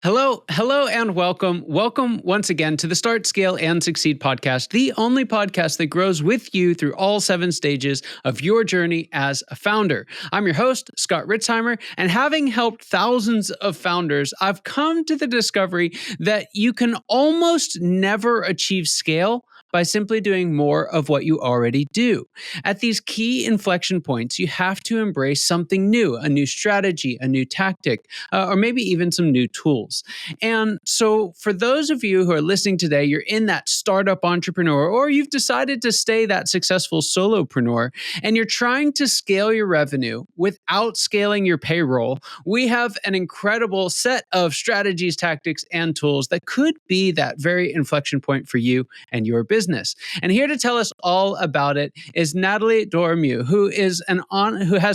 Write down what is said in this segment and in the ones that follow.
Hello, and welcome. Welcome once again to the Start, Scale, and Succeed podcast, the only podcast that grows with you through all 7 stages of your journey as a founder. I'm your host, Scott Ritzheimer, and having helped thousands of founders, I've come to the discovery that you can almost never achieve scale by simply doing more of what you already do. At these key inflection points, you have to embrace something new, a new strategy, a new tactic, or maybe even some new tools. And so, for those of you who are listening today, you're in that startup entrepreneur, or you've decided to stay that successful solopreneur, and you're trying to scale your revenue without scaling your payroll, we have an incredible set of strategies, tactics, and tools that could be that very inflection point for you and your business. And here to tell us all about it is Nathalie Doremieux, who has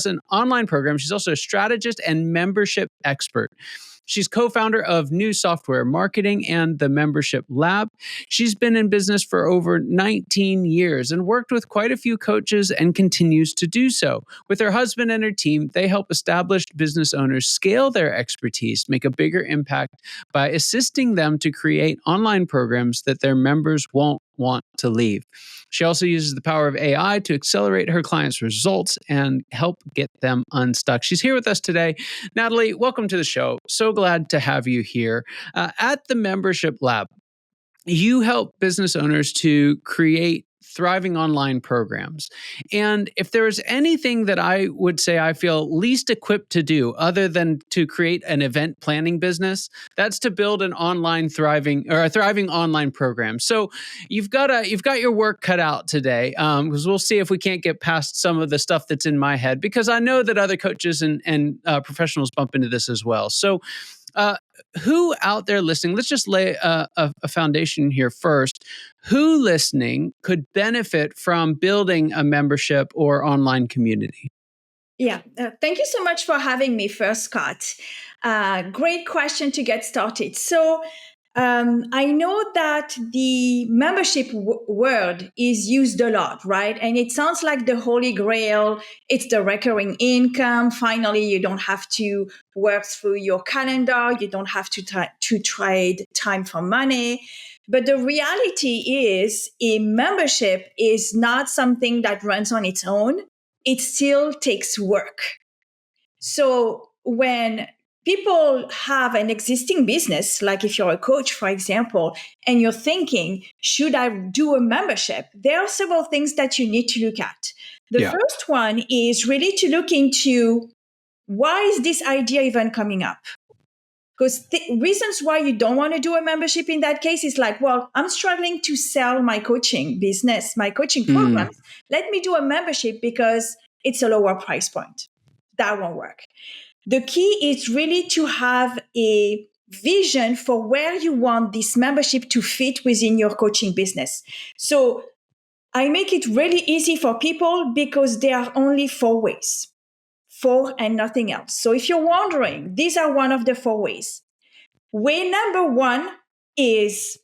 an online program. She's also a strategist and membership expert. She's co-founder of New Software Marketing and the Membership Lab. She's been in business for over 19 years and worked with quite a few coaches and continues to do so. With her husband and her team, they help established business owners scale their expertise, make a bigger impact by assisting them to create online programs that their members won't want to leave. She also uses the power of AI to accelerate her clients' results and help get them unstuck. She's here with us today. Nathalie, welcome to the show. So glad to have you here. At the Membership Lab, you help business owners to create thriving online programs. And if there is anything that I would say I feel least equipped to do other than to create an event planning business, that's to build an online thriving online program. So you've got your work cut out today, because we'll see if we can't get past some of the stuff that's in my head, because I know that other coaches and professionals bump into this as well. So who out there listening, let's just lay a foundation here first. Who listening could benefit from building a membership or online community? Yeah, thank you so much for having me first, Scott. Great question to get started. So I know that the membership word is used a lot, right? And it sounds like the holy grail. It's the recurring income. Finally, you don't have to work through your calendar. You don't have to trade time for money. But the reality is a membership is not something that runs on its own. It still takes work. So when people have an existing business, like if you're a coach, for example, and you're thinking, should I do a membership? There are several things that you need to look at. The first one is really to look into, why is this idea even coming up? Because reasons why you don't want to do a membership in that case is like, well, I'm struggling to sell my coaching business, my coaching programs. Let me do a membership because it's a lower price point. That won't work. The key is really to have a vision for where you want this membership to fit within your coaching business. So I make it really easy for people because there are only 4 ways. 4 and nothing else. So if you're wondering, these are one of the 4 ways. Way number 1 is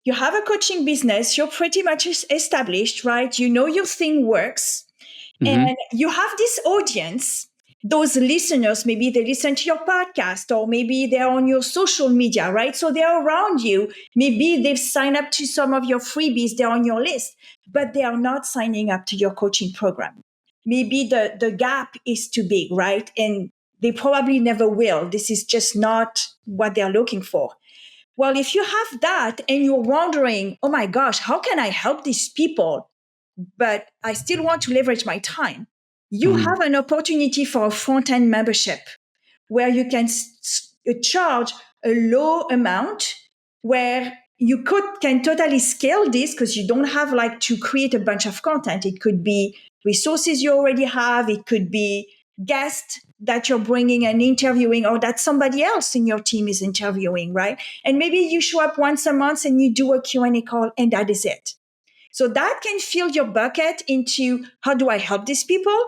you have a coaching business, you're pretty much established, right? You know your thing works, and you have this audience, those listeners, maybe they listen to your podcast, or maybe they're on your social media, right? So they're around you. Maybe they've signed up to some of your freebies, they're on your list, but they are not signing up to your coaching program. Maybe the gap is too big, right? And they probably never will. This is just not what they're looking for. Well, if you have that and you're wondering, oh my gosh, how can I help these people? But I still want to leverage my time. You have an opportunity for a front-end membership where you can charge a low amount, where you can totally scale this because you don't have like to create a bunch of content. It could be resources you already have. It could be guests that you're bringing and interviewing, or that somebody else in your team is interviewing, right? And maybe you show up once a month and you do a Q&A call, and that is it. So that can fill your bucket into, how do I help these people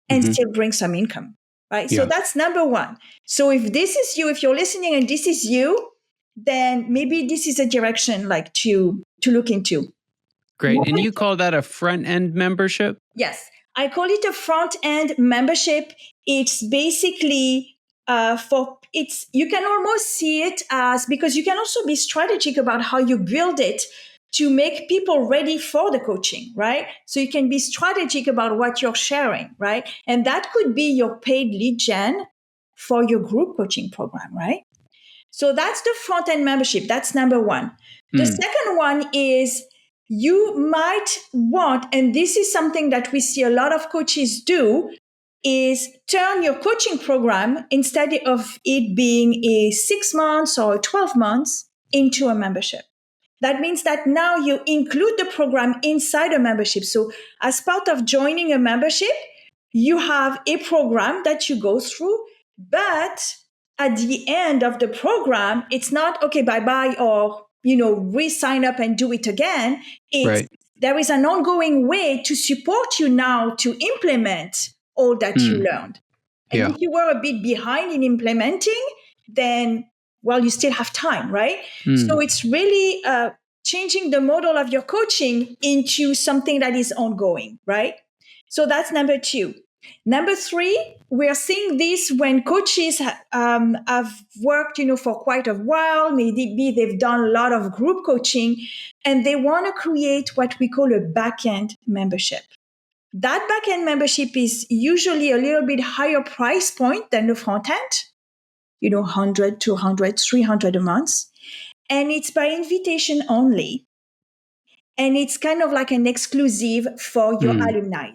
and still bring some income, right? So that's number 1. So if this is you, if you're listening and this is you, then maybe this is a direction like to look into. Great. And you call that a front-end membership? Yes. I call it a front-end membership. It's basically you can almost see it as, because you can also be strategic about how you build it to make people ready for the coaching, right? So you can be strategic about what you're sharing, right? And that could be your paid lead gen for your group coaching program, right? So that's the front end membership. That's number one. The second one is you might want, and this is something that we see a lot of coaches do, is turn your coaching program, instead of it being a 6 months or 12 months, into a membership. That means that now you include the program inside a membership. So as part of joining a membership, you have a program that you go through, but at the end of the program, it's not okay, bye bye, or, re-sign up and do it again. Right. There is an ongoing way to support you now to implement all that you learned. And Yeah. if you were a bit behind in implementing, then, well, you still have time, right? So it's really changing the model of your coaching into something that is ongoing, right? So that's number two. Number three, we are seeing this when coaches have worked, for quite a while. Maybe they've done a lot of group coaching, and they want to create what we call a back-end membership. That back-end membership is usually a little bit higher price point than the front end, 100, 200, 300 a month. And it's by invitation only. And it's kind of like an exclusive for your alumni.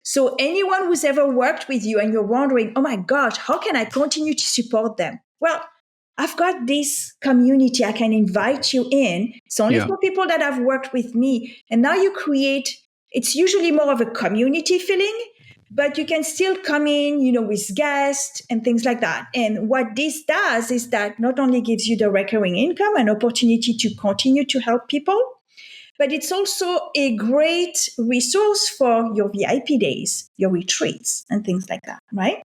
So anyone who's ever worked with you and you're wondering, oh my gosh, how can I continue to support them? Well, I've got this community. I can invite you in. It's only for people that have worked with me. And now you create, it's usually more of a community feeling, but you can still come in, with guests and things like that. And what this does is that not only gives you the recurring income, an opportunity to continue to help people, but it's also a great resource for your VIP days, your retreats, and things like that, right?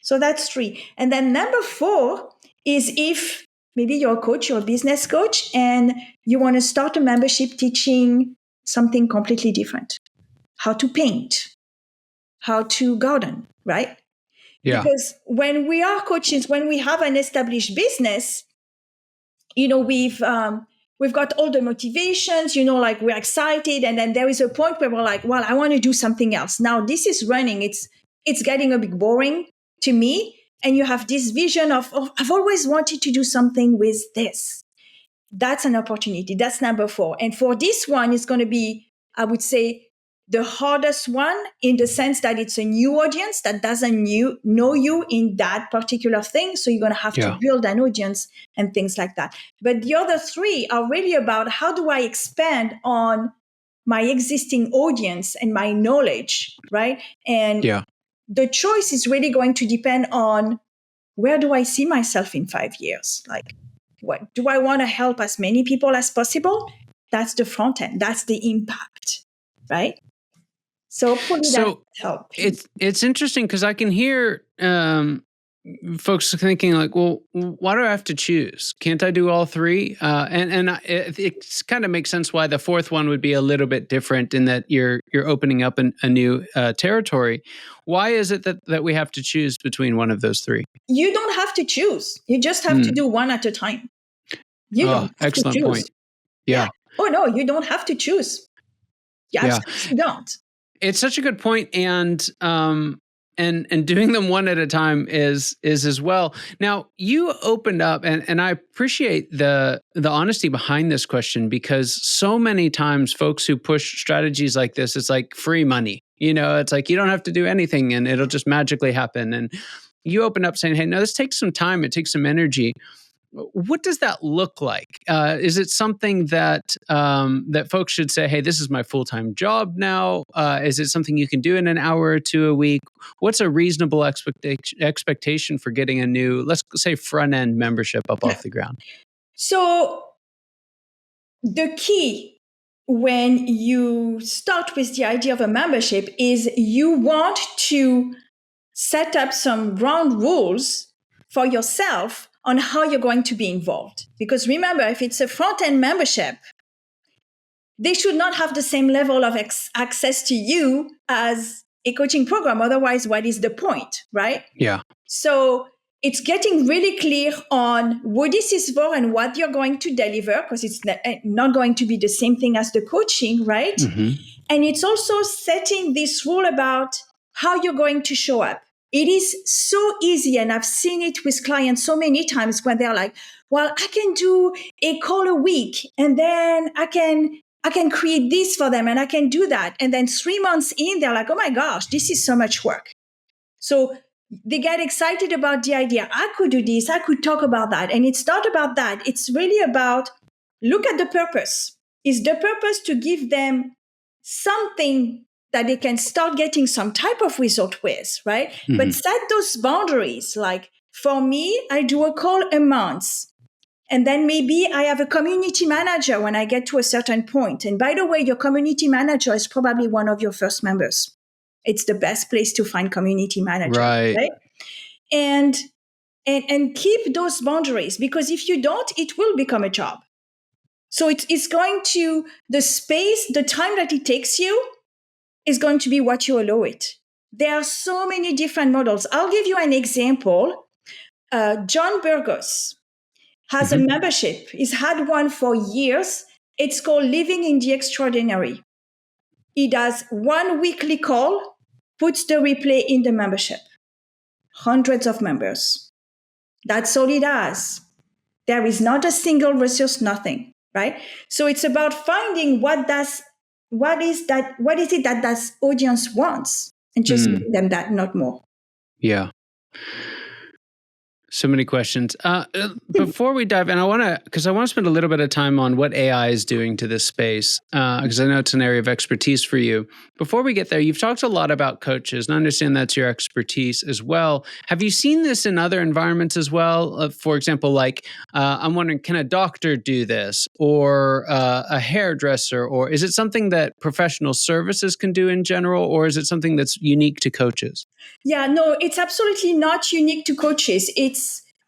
So that's three. And then number four is if maybe you're a coach, you're a business coach, and you want to start a membership teaching something completely different. How to paint, how to garden, right? Yeah. Because when we are coaches, when we have an established business, we've got all the motivations, like we're excited. And then there is a point where we're like, well, I want to do something else. Now this is running. It's getting a bit boring to me. And you have this vision of, I've always wanted to do something with this. That's an opportunity. That's number four. And for this one, it's going to be, I would say, the hardest one, in the sense that it's a new audience that doesn't know you in that particular thing. So you're going to have to build an audience and things like that. But the other three are really about, how do I expand on my existing audience and my knowledge, right? And the choice is really going to depend on, where do I see myself in 5 years? Like, what do I want to help as many people as possible? That's the front end. That's the impact, right? So hopefully that helps. It's interesting because I can hear folks thinking like, well, why do I have to choose? Can't I do all three? It kind of makes sense why the fourth one would be a little bit different, in that you're opening up a new territory. Why is it that we have to choose between one of those three? You don't have to choose. You just have to do one at a time. You don't have excellent to choose. point. Yeah. Oh no, you don't have to choose. You absolutely don't. It's such a good point, and doing them one at a time is as well. Now, you opened up, and I appreciate the honesty behind this question, because so many times folks who push strategies like this, it's like free money. It's like you don't have to do anything and it'll just magically happen. And you opened up saying, hey, no, this takes some time. It takes some energy. What does that look like? Is it something that that folks should say, hey, this is my full-time job now? Is it something you can do in an hour or two a week? What's a reasonable expectation for getting a new, let's say, front-end membership up off the ground? So the key when you start with the idea of a membership is you want to set up some ground rules for yourself on how you're going to be involved. Because remember, if it's a front-end membership, they should not have the same level of access to you as a coaching program. Otherwise, what is the point, right? Yeah. So it's getting really clear on what this is for and what you're going to deliver, because it's not going to be the same thing as the coaching, right? Mm-hmm. And it's also setting this rule about how you're going to show up. It is so easy, and I've seen it with clients so many times when they're like, well, I can do a call a week, and then I can create this for them, and I can do that. And then 3 months in, they're like, oh my gosh, this is so much work. So they get excited about the idea. I could do this. I could talk about that. And it's not about that. It's really about, look at the purpose. Is the purpose to give them something that they can start getting some type of result with, right? Mm-hmm. But set those boundaries. Like for me, I do a call a month. And then maybe I have a community manager when I get to a certain point. And by the way, your community manager is probably one of your first members. It's the best place to find community manager, right? And keep those boundaries, because if you don't, it will become a job. So it's going to, the space, the time that it takes you is going to be what you allow it. There are so many different models. I'll give you an example. John Burgos has a membership. He's had one for years. It's called Living in the Extraordinary. He does one weekly call, puts the replay in the membership. Hundreds of members. That's all he does. There is not a single resource, nothing, right? So it's about finding what is it that that audience wants, and just giving them that, not more. Yeah. So many questions. Before we dive in, I want to spend a little bit of time on what AI is doing to this space, because I know it's an area of expertise for you. Before we get there, you've talked a lot about coaches, and I understand that's your expertise as well. Have you seen this in other environments as well? For example, like I'm wondering, can a doctor do this, or a hairdresser, or is it something that professional services can do in general, or is it something that's unique to coaches? Yeah, no, it's absolutely not unique to coaches.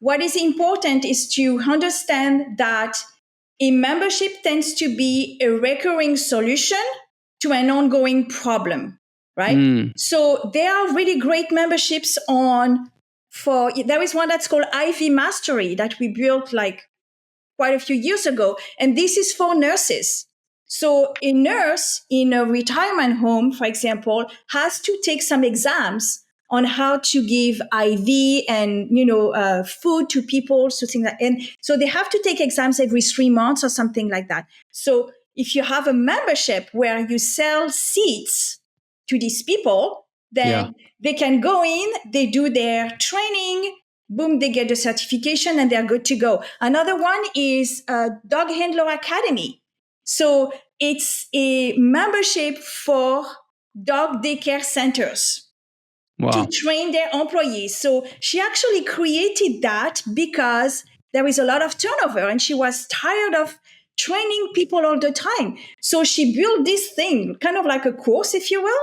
What is important is to understand that a membership tends to be a recurring solution to an ongoing problem, right? So there are really great memberships there is one that's called IV Mastery that we built like quite a few years ago. And this is for nurses. So a nurse in a retirement home, for example, has to take some exams on how to give IV and, food to people. So things like, and so they have to take exams every 3 months or something like that. So if you have a membership where you sell seats to these people, then they can go in, they do their training, boom, they get the certification and they're good to go. Another one is Dog Handler Academy. So it's a membership for dog daycare centers. Wow. To train their employees. So she actually created that because there is a lot of turnover and she was tired of training people all the time. So she built this thing, kind of like a course, if you will.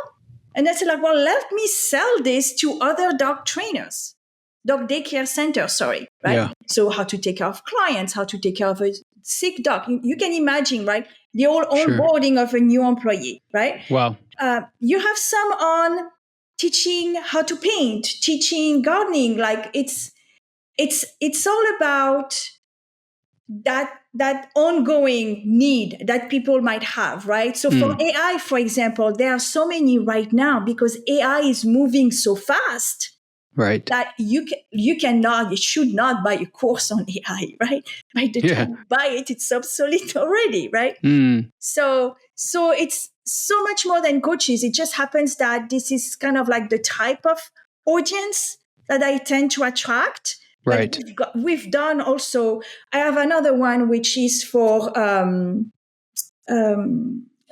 And I said, like, well, let me sell this to other dog trainers, dog daycare centers, right? Yeah. So how to take care of clients, how to take care of a sick dog. You can imagine, right? The whole onboarding of a new employee, right? Wow. You have some on teaching how to paint, teaching gardening. Like it's all about that ongoing need that people might have, right? So for AI, for example, there are so many right now because AI is moving so fast, right? That you should not buy a course on AI, right? By the time you buy it, it's obsolete already, right? So it's so much more than coaches. It just happens that this is kind of like the type of audience that I tend to attract. Right. We've done also, I have another one which is for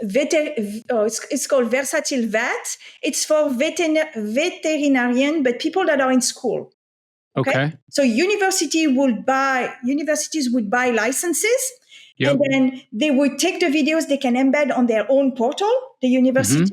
it's called Versatile Vet. It's for veterinarian, but people that are in school. Okay. So universities would buy licenses. Yep. And then they would take the videos they can embed on their own portal, the university.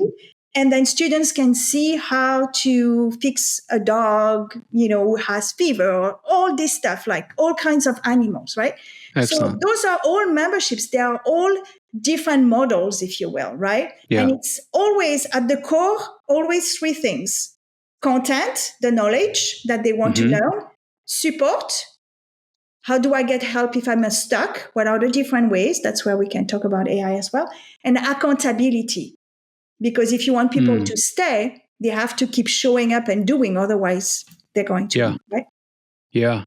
And then students can see how to fix a dog, who has fever, or all this stuff, like all kinds of animals, right? Excellent. So those are all memberships. They are all different models, if you will, right? Yeah. And it's always at the core, always three things: content, the knowledge that they want to learn; support. How do I get help if I'm stuck? What are the different ways? That's where we can talk about AI as well. And accountability. Because if you want people to stay, they have to keep showing up and doing. Otherwise, they're going to leave, right? Yeah.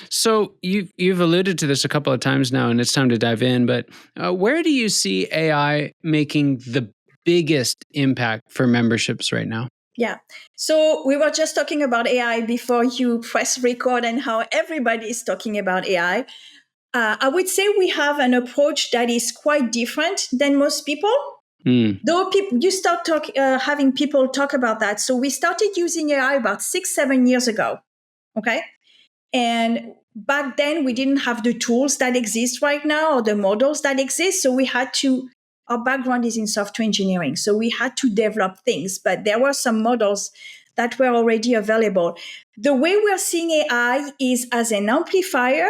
So you've alluded to this a couple of times now, and it's time to dive in. But where do you see AI making the biggest impact for memberships right now? Yeah. So we were just talking about AI before you press record and how everybody is talking about AI. I would say we have an approach that is quite different than most people. Though you start having people talk about that. So we started using AI about 6-7 years ago. Okay. And back then we didn't have the tools that exist right now or the models that exist. So our background is in software engineering. So we had to develop things, but there were some models that were already available. The way we're seeing AI is as an amplifier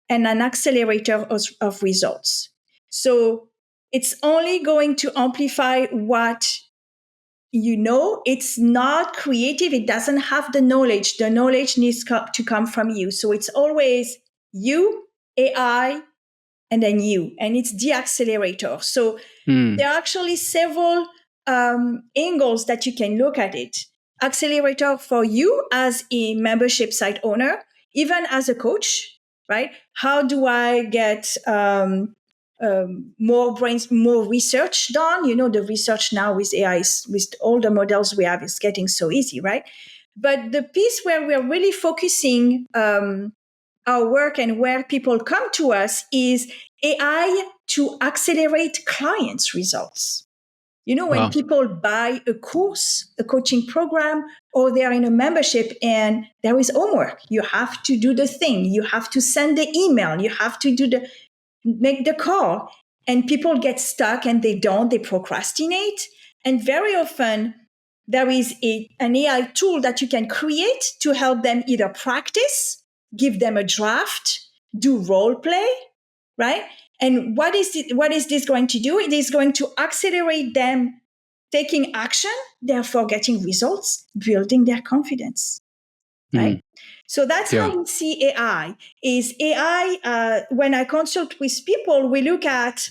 and an accelerator of results. So it's only going to amplify what it's not creative. It doesn't have the knowledge. The knowledge needs to come from you. So it's always you, AI, and then you. And it's the accelerator. So there are actually several angles that you can look at it. Accelerator for you as a membership site owner, even as a coach, right? How do I get more research done? The research now with AI, with all the models we have, is getting so easy, right? But the piece where we're really focusing our work and where people come to us is AI to accelerate clients' results. When people buy a course, a coaching program, or they're in a membership and there is homework, you have to do the thing, you have to send the email, you have to make the call, and people get stuck and they procrastinate. And very often there is an AI tool that you can create to help them either practice, give them a draft, do role play, right? And what is this going to do? It is going to accelerate them taking action, therefore getting results, building their confidence, right? So that's how we see AI. When I consult with people, we look at,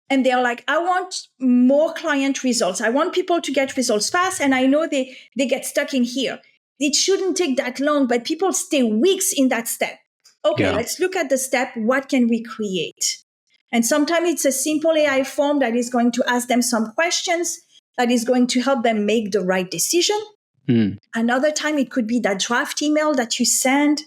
and they're like, I want more client results. I want people to get results fast. And I know they get stuck in here. It shouldn't take that long, but people stay weeks in that step. Okay, let's look at the step. What can we create? And sometimes it's a simple AI form that is going to ask them some questions that is going to help them make the right decision. Another time it could be that draft email that you send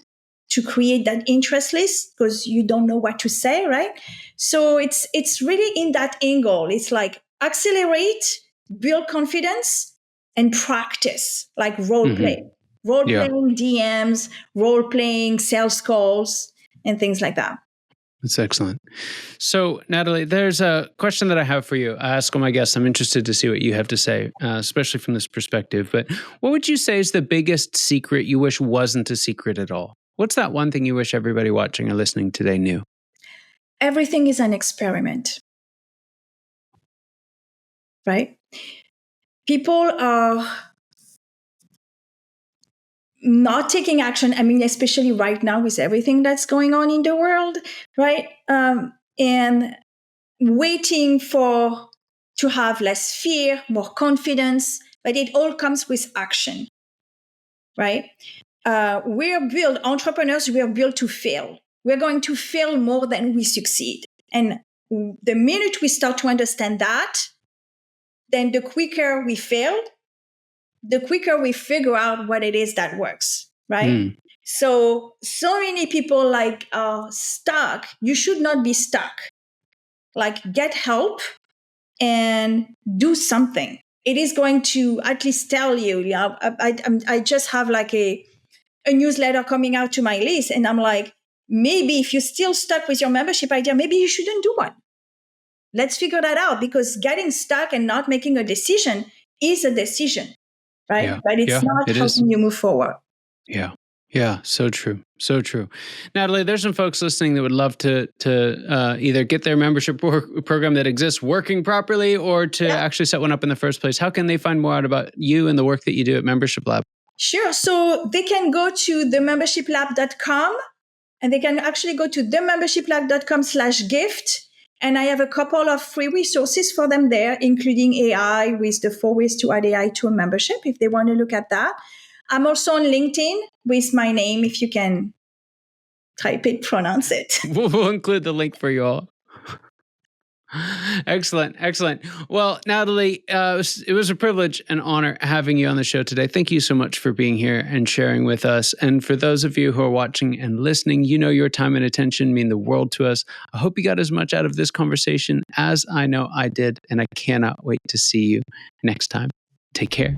to create that interest list because you don't know what to say, right? So it's really in that angle. It's like accelerate, build confidence, and practice, like role play. Role-playing DMs, role-playing sales calls, and things like that. That's excellent. So, Nathalie, there's a question that I have for you. I ask all my guests. I'm interested to see what you have to say, especially from this perspective. But what would you say is the biggest secret you wish wasn't a secret at all? What's that one thing you wish everybody watching or listening today knew? Everything is an experiment, right? People are not taking action. I mean, especially right now with everything that's going on in the world, right? And waiting to have less fear, more confidence, but it all comes with action, right? Entrepreneurs, we are built to fail. We're going to fail more than we succeed. And the minute we start to understand that, then the quicker we fail, the quicker we figure out what it is that works, right? So many people are stuck. You should not be stuck. Get help and do something. It is going to at least tell you. I just have a newsletter coming out to my list, and I'm like, maybe if you're still stuck with your membership idea, maybe you shouldn't do one. Let's figure that out, because getting stuck and not making a decision is a decision, right? Yeah. But it's not helping you move forward. Yeah. Yeah, so true. So true. Nathalie, there's some folks listening that would love to either get their membership program that exists working properly or to actually set one up in the first place. How can they find more out about you and the work that you do at Membership Lab? Sure. So they can go to themembershiplab.com and they can actually go to themembershiplab.com/gift. And I have a couple of free resources for them there, including AI with the 4 ways to add AI to a membership if they want to look at that. I'm also on LinkedIn with my name if you can type it, pronounce it. We'll include the link for you all. Excellent. Well, Nathalie, it was a privilege and honor having you on the show today. Thank you so much for being here and sharing with us. And for those of you who are watching and listening, your time and attention mean the world to us. I hope you got as much out of this conversation as I know I did, and I cannot wait to see you next time. Take care.